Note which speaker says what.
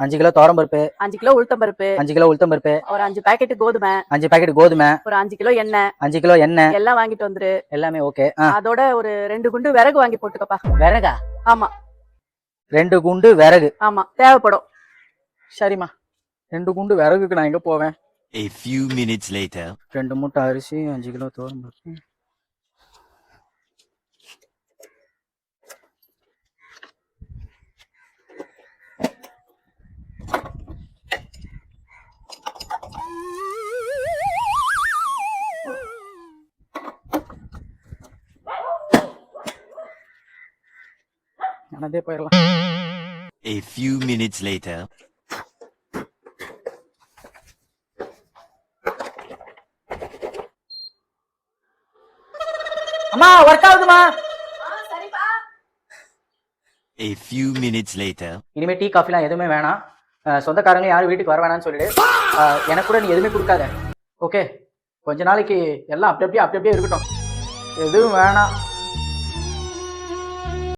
Speaker 1: 5 kilo துவரம்பருப்பு,
Speaker 2: 5 kilo உளுத்தம்பருப்பு,
Speaker 1: 5 kilo உளுத்தம்பருப்பு,
Speaker 2: ஒரு 5 பாக்கெட் கோதுமை,
Speaker 1: 5 பாக்கெட் கோதுமை,
Speaker 2: ஒரு 5 கிலோ எண்ணெய்,
Speaker 1: 5 கிலோ எண்ணெய்
Speaker 2: எல்லாம் வாங்கிட்டு வந்துரு.
Speaker 1: எல்லாமே ஓகே.
Speaker 2: அதோட ஒரு 2 குண்டு விறகு வாங்கி போட்டுக்கப்பா.
Speaker 1: விறகா?
Speaker 2: ஆமா
Speaker 1: 2 குண்டு விறகு.
Speaker 2: ஆமா தேவைப்படும்.
Speaker 1: சரிம்மா, 2 குண்டு விறகுக்கு நான் எங்க போவேன்?
Speaker 3: A few minutes later.
Speaker 1: 2 மூட்டை அரிசி, 5 கிலோ துவரம்பருப்பு. நடந்தே போயிடலாம்.
Speaker 3: A few minutes later.
Speaker 1: அம்மா வொர்க் ஆகுதுமா?
Speaker 2: சரிப்பா.
Speaker 3: A few minutes later.
Speaker 1: இனிமே டீ காஃபிலாம் எதுவுமே வேணாம். சொந்தக்காரங்க யாரும் வீட்டுக்கு வர வேணாம்னு சொல்லிடு. எனக்கு கூட நீ எதுவுமே கொடுக்காத. ஓகே, கொஞ்ச நாளைக்கு எல்லாம் அப்படி அப்படியே இருக்கட்டும். எதுவும் வேணாம்.